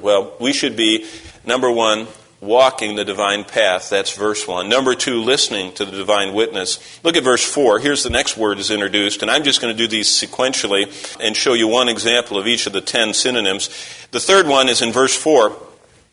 Well, we should be, number one, walking the divine path. That's verse 1. Number 2, listening to the divine witness. Look at verse 4. Here's the next word is introduced, and I'm just going to do these sequentially and show you one example of each of the 10 synonyms. The third one is in verse 4.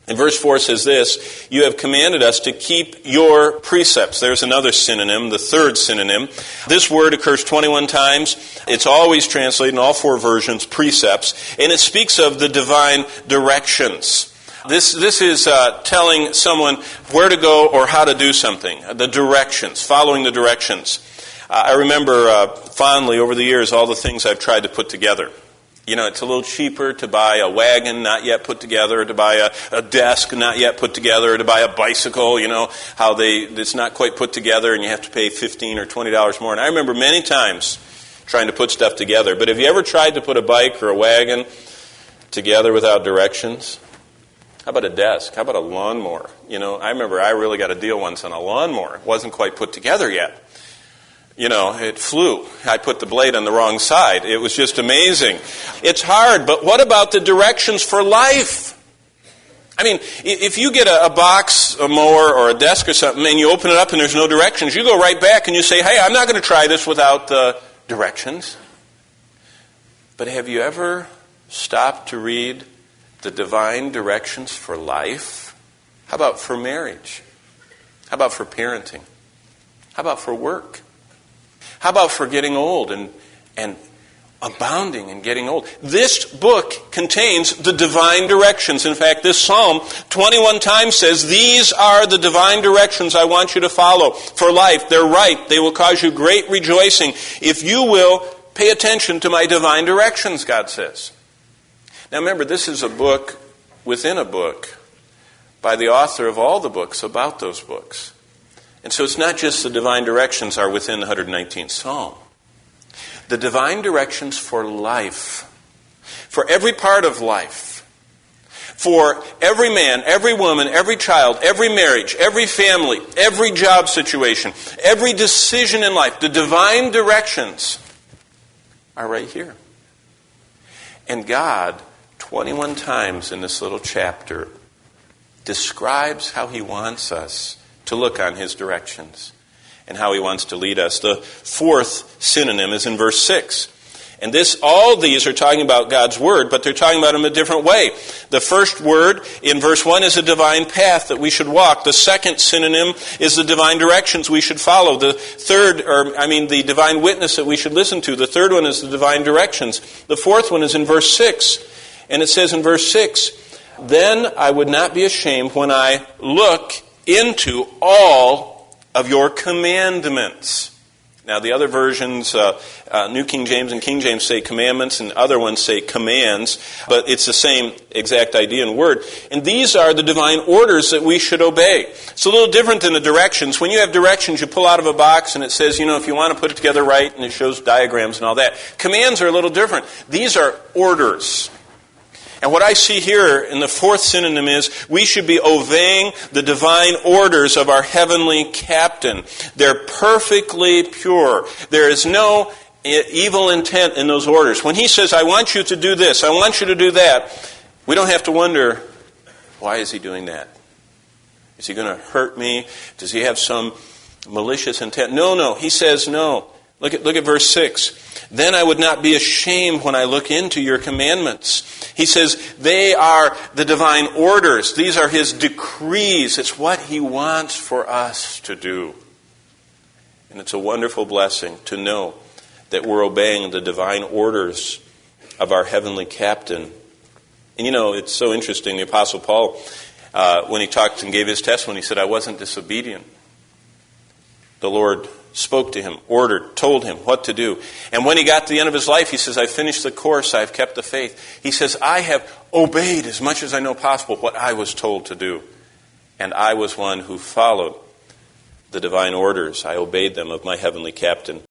And verse 4 says this, you have commanded us to keep your precepts. There's another synonym, the third synonym. This word occurs 21 times. It's always translated in all 4 versions, precepts. And it speaks of the divine directions. This is telling someone where to go or how to do something. The directions, following the directions. I remember fondly over the years all the things I've tried to put together. You know, it's a little cheaper to buy a wagon not yet put together, or to buy a desk not yet put together, or to buy a bicycle, you know, how it's not quite put together and you have to pay $15 or $20 more. And I remember many times trying to put stuff together. But have you ever tried to put a bike or a wagon together without directions? How about a desk? How about a lawnmower? You know, I remember I really got a deal once on a lawnmower. It wasn't quite put together yet. You know, it flew. I put the blade on the wrong side. It was just amazing. It's hard, but what about the directions for life? I mean, if you get a box, a mower, or a desk or something, and you open it up and there's no directions, you go right back and you say, hey, I'm not going to try this without the directions. But have you ever stopped to read the divine directions for life? How about for marriage? How about for parenting? How about for work? How about for getting old and abounding in getting old? This book contains the divine directions. In fact, this psalm 21 times says, these are the divine directions I want you to follow for life. They're right. They will cause you great rejoicing if you will pay attention to my divine directions, God says. Now remember, this is a book within a book by the author of all the books about those books. And so it's not just the divine directions are within the 119th Psalm. The divine directions for life, for every part of life, for every man, every woman, every child, every marriage, every family, every job situation, every decision in life, the divine directions are right here. And God, 21 times in this little chapter, describes how He wants us to look on His directions and how He wants to lead us. The fourth synonym is in verse 6. And all these are talking about God's Word, but they're talking about Him a different way. The first word in verse 1 is a divine path that we should walk. The second synonym is the divine directions we should follow. The divine witness that we should listen to. The third one is the divine directions. The fourth one is in verse 6. And it says in verse 6, then I would not be ashamed when I look into all of your commandments. Now, the other versions, New King James and King James say commandments, and other ones say commands, but it's the same exact idea and word. And these are the divine orders that we should obey. It's a little different than the directions. When you have directions, you pull out of a box and it says, you know, if you want to put it together right, and it shows diagrams and all that. Commands are a little different. These are orders. And what I see here in the fourth synonym is we should be obeying the divine orders of our heavenly captain. They're perfectly pure. There is no evil intent in those orders. When He says, I want you to do this, I want you to do that, we don't have to wonder, why is He doing that? Is He going to hurt me? Does He have some malicious intent? No. He says no. Look at verse 6. Then I would not be ashamed when I look into your commandments. He says they are the divine orders. These are His decrees. It's what He wants for us to do. And it's a wonderful blessing to know that we're obeying the divine orders of our heavenly captain. And you know, it's so interesting. The Apostle Paul, when he talked and gave his testimony, he said, I wasn't disobedient. The Lord spoke to him, ordered, told him what to do. And when he got to the end of his life, he says, I've finished the course, I've kept the faith. He says, I have obeyed as much as I know possible what I was told to do. And I was one who followed the divine orders. I obeyed them of my heavenly captain.